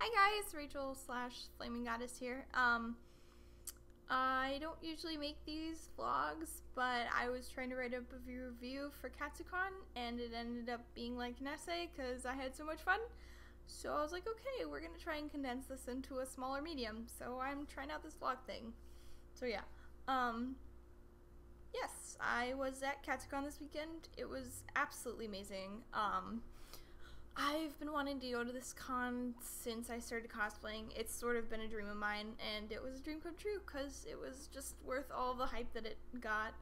Hi guys, Rachel slash Flaming Goddess here. I don't usually make these vlogs, but I was trying to write up a review for Katsucon, and it ended up being like an essay because I had so much fun. So I was like, okay, we're gonna try and condense this into a smaller medium. So I'm trying out this vlog thing. So yeah, yes, I was at Katsucon this weekend. It was absolutely amazing. I've been wanting to go to this con since I started cosplaying. It's sort of been a dream of mine, and it was a dream come true because it was just worth all the hype that it got.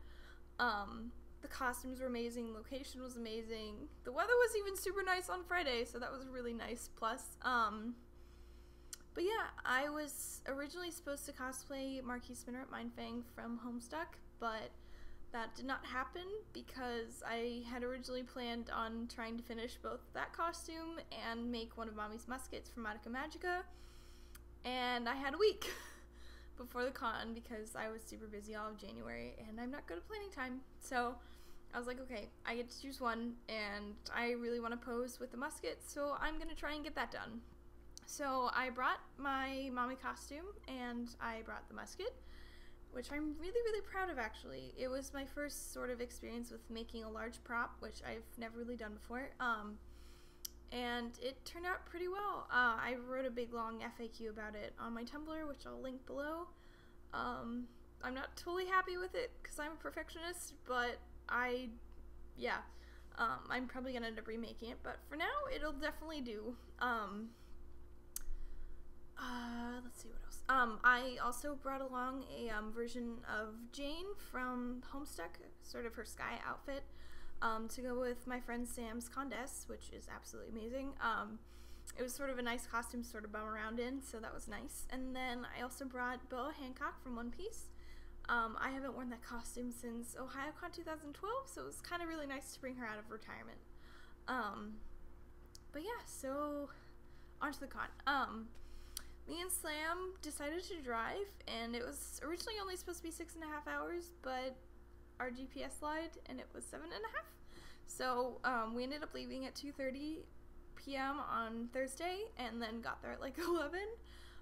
The costumes were amazing, location was amazing, the weather was even super nice on Friday, so that was really nice. Plus, but yeah, I was originally supposed to cosplay Marquis Spinner at Mindfang from Homestuck, but that did not happen because I had originally planned on trying to finish both that costume and make one of Mommy's muskets from Madoka Magica, and I had a week before the con because I was super busy all of January and I'm not good at planning time. So I was like, okay, I get to choose one, and I really want to pose with the musket, so I'm gonna try and get that done. So I brought my mommy costume and I brought the musket, which I'm really proud of actually. It was my first sort of experience with making a large prop, which I've never really done before, and it turned out pretty well. I wrote a big long FAQ about it on my Tumblr, which I'll link below. I'm not totally happy with it because I'm a perfectionist, but I'm probably gonna end up remaking it, but for now it'll definitely do. Let's see what else. I also brought along a version of Jane from Homestuck, sort of her sky outfit, to go with my friend Sam's Condess, which is absolutely amazing. It was sort of a nice costume to sort of bum around in, so that was nice. And then I also brought Boa Hancock from One Piece. I haven't worn that costume since OhioCon 2012, so it was kind of really nice to bring her out of retirement. But yeah, so on to the con. Me and Slam decided to drive, and it was originally only supposed to be 6.5 hours, but our GPS lied and it was 7.5. So we ended up leaving at 2:30 p.m. on Thursday and then got there at like 11,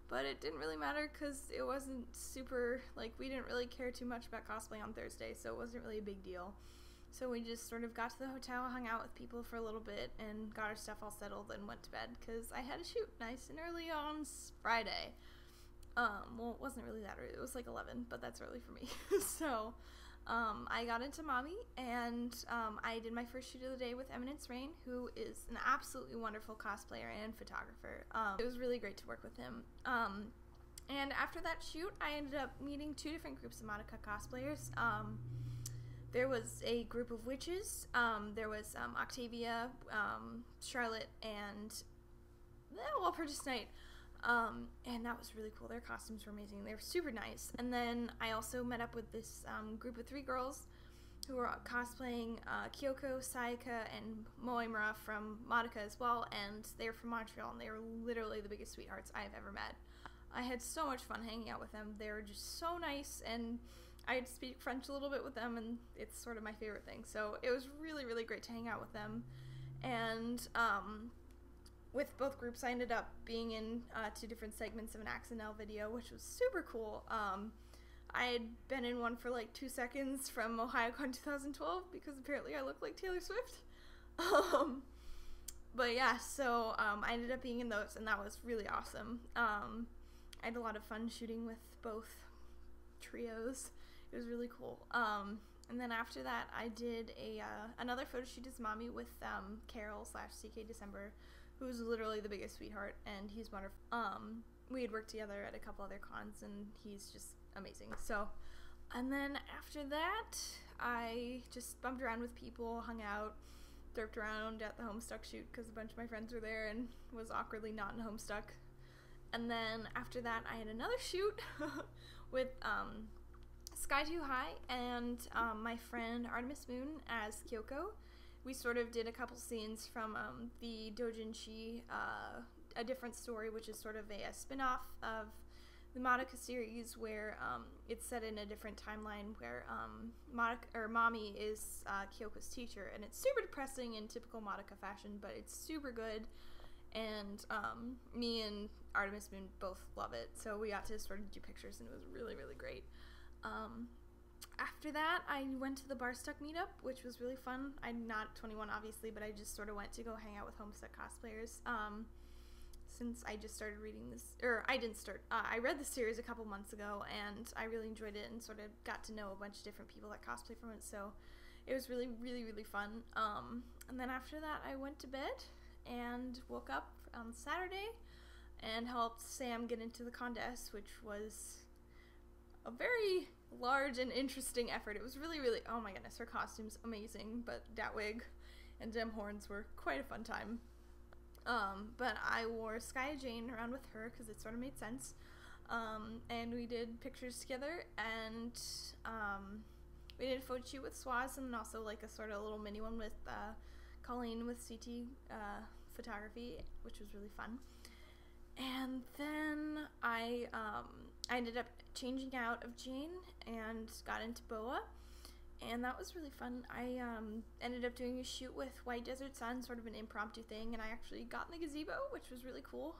but it didn't really matter because it wasn't super, like, we didn't really care too much about cosplay on Thursday, so it wasn't really a big deal. So we just sort of got to the hotel, hung out with people for a little bit, and got our stuff all settled and went to bed because I had a shoot nice and early on Friday. Well, it wasn't really that early. It was like 11, but that's early for me. So I got into Mommy, and I did my first shoot of the day with Eminence Rain, who is an absolutely wonderful cosplayer and photographer. It was really great to work with him. And after that shoot, I ended up meeting 2 different groups of Madoka cosplayers. There was a group of witches. There was Octavia, Charlotte, and Walpurgis Night. And that was really cool. Their costumes were amazing. They were super nice. And then I also met up with this group of 3 girls who were cosplaying Kyoko, Sayaka, and Moimura from Madoka as well. And they were from Montreal, and they were literally the biggest sweethearts I've ever met. I had so much fun hanging out with them. They were just so nice, and I speak French a little bit with them, and it's sort of my favorite thing. So it was really great to hang out with them. And with both groups, I ended up being in 2 different segments of an Axonel video, which was super cool. I had been in one for like 2 seconds from OhioCon 2012 because apparently I look like Taylor Swift. But yeah, so I ended up being in those, and that was really awesome. I had a lot of fun shooting with both trios. It was really cool. And then after that, I did another photo shoot as Mommy with Carol / CK December, who's literally the biggest sweetheart, and he's wonderful. We had worked together at a couple other cons, and he's just amazing. So, and then after that, I just bumped around with people, hung out, derped around at the Homestuck shoot because a bunch of my friends were there and was awkwardly not in Homestuck. And then after that, I had another shoot with Sky Too High and my friend Artemis Moon as Kyoko. We sort of did a couple scenes from the Dojinshi, A Different Story, which is sort of a spin-off of the Madoka series where it's set in a different timeline where Mommy is Kyoko's teacher, and it's super depressing in typical Madoka fashion, but it's super good. and me and Artemis Moon both love it, so we got to sort of do pictures, and it was really, really great. After that, I went to the Barstuck meetup, which was really fun. I'm not 21, obviously, but I just sort of went to go hang out with Homestuck cosplayers. Since I just started reading this, or I didn't start, I read the series a couple months ago, and I really enjoyed it and sort of got to know a bunch of different people that cosplay from it, so it was really, really, really fun. And then after that, I went to bed and woke up on Saturday and helped Sam get into the contest, which was a very large and interesting effort. It was really, really, oh my goodness, her costume's amazing, but that wig and dem horns were quite a fun time. But I wore Skya Jane around with her because it sort of made sense. And we did pictures together, and we did a photo shoot with Swaz, and also like a sort of little mini one with Colleen with CT photography, which was really fun. And then I ended up changing out of Jane and got into Boa, and that was really fun. I ended up doing a shoot with White Desert Sun, sort of an impromptu thing, and I actually got in the gazebo, which was really cool.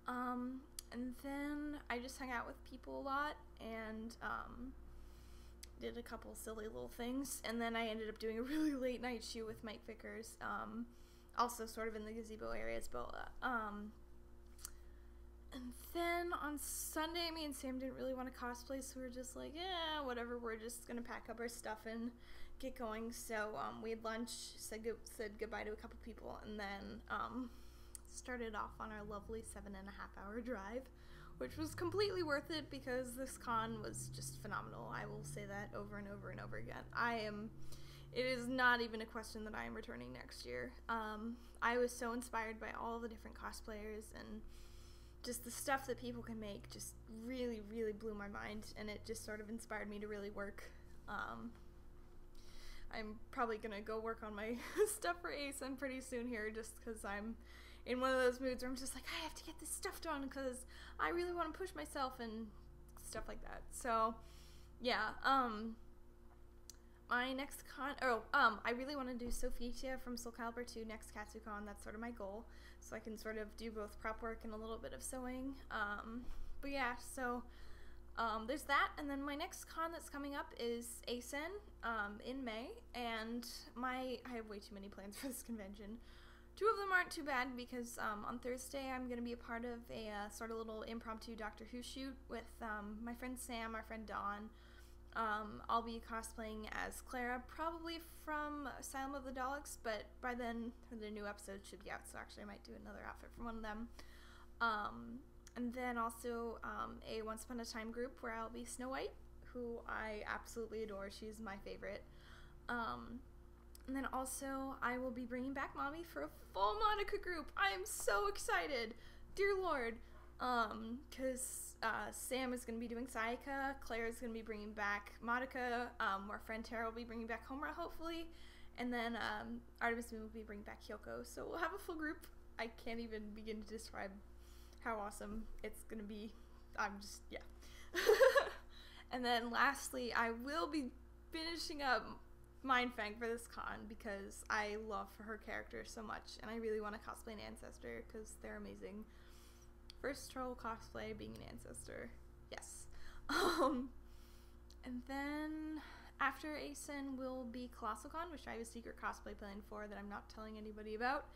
And then I just hung out with people a lot and did a couple silly little things, and then I ended up doing a really late night shoot with Mike Vickers, also sort of in the gazebo area as Boa. And then on Sunday, me and Sam didn't really want to cosplay, so we were just like, yeah, whatever, we're just gonna pack up our stuff and get going. So we had lunch, said goodbye to a couple people, and then started off on our lovely 7.5-hour drive, which was completely worth it because this con was just phenomenal. I will say that over and over and over again. It is not even a question that I am returning next year. I was so inspired by all the different cosplayers, and just the stuff that people can make just really, really blew my mind, and it just sort of inspired me to really work. I'm probably gonna go work on my stuff for ASIN pretty soon here, just because I'm in one of those moods where I'm just like, I have to get this stuff done because I really want to push myself and stuff like that. So yeah, my next con, I really want to do Sophitia from Soul Calibur 2 next Katsucon. That's sort of my goal, so I can sort of do both prep work and a little bit of sewing. But yeah, so there's that, and then my next con that's coming up is ASIN in May, and I have way too many plans for this convention. 2 of them aren't too bad because on Thursday I'm going to be a part of a sort of little impromptu Doctor Who shoot with my friend Sam, our friend Dawn. I'll be cosplaying as Clara, probably from Asylum of the Daleks, but by then the new episode should be out, so actually I might do another outfit from one of them. And then also a Once Upon a Time group where I'll be Snow White, who I absolutely adore. She's my favorite. And then also I will be bringing back Mommy for a full Monica group. I am so excited, dear Lord, because Sam is going to be doing Sayaka, Claire is going to be bringing back Monica, our friend Tara will be bringing back Homura, hopefully, and then Artemis Moon will be bringing back Hyoko, so we'll have a full group. I can't even begin to describe how awesome it's going to be. I'm just, yeah. And then lastly, I will be finishing up Mindfang for this con because I love her character so much, and I really want to cosplay an ancestor because they're amazing. First troll cosplay being an ancestor, yes. And then after ASIN will be Katsucon, which I have a secret cosplay plan for that I'm not telling anybody about.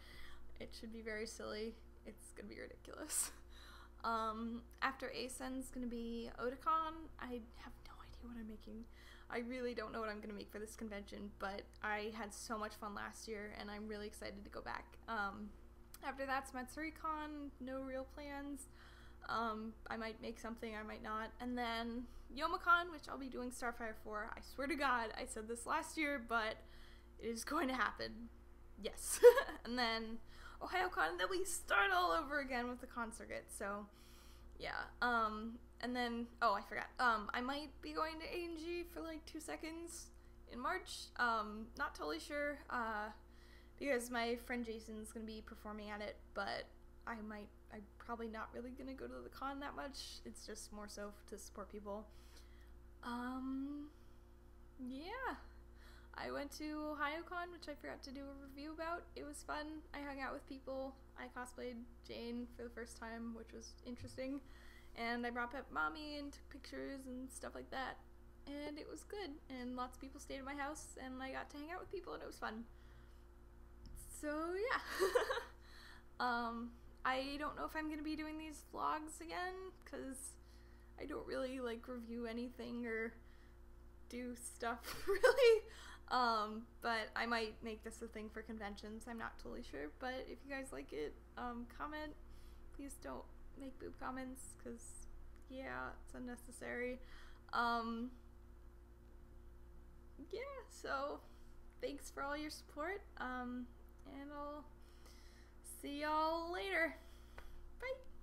It should be very silly. It's gonna be ridiculous. After ASIN's gonna be Otakon. I have no idea what I'm making. I really don't know what I'm gonna make for this convention, but I had so much fun last year, and I'm really excited to go back. After that's MatsuriCon, no real plans. I might make something, I might not. And then YomaCon, which I'll be doing Starfire for. I swear to God, I said this last year, but it is going to happen. Yes. And then OhioCon, and then we start all over again with the con circuit. So, yeah. And then, oh, I forgot. I might be going to A&G for like 2 seconds in March. Not totally sure. Because my friend Jason's gonna be performing at it, but I'm probably not really gonna go to the con that much. It's just more so to support people. Yeah. I went to OhioCon, which I forgot to do a review about. It was fun. I hung out with people. I cosplayed Jane for the first time, which was interesting. And I brought Pep Mommy and took pictures and stuff like that. And it was good. And lots of people stayed at my house, and I got to hang out with people, and it was fun. So, yeah. I don't know if I'm going to be doing these vlogs again, because I don't really, like, review anything or do stuff, really. But I might make this a thing for conventions. I'm not totally sure. But if you guys like it, comment. Please don't make boob comments, because, yeah, it's unnecessary. Yeah, so thanks for all your support. And I'll see y'all later. Bye.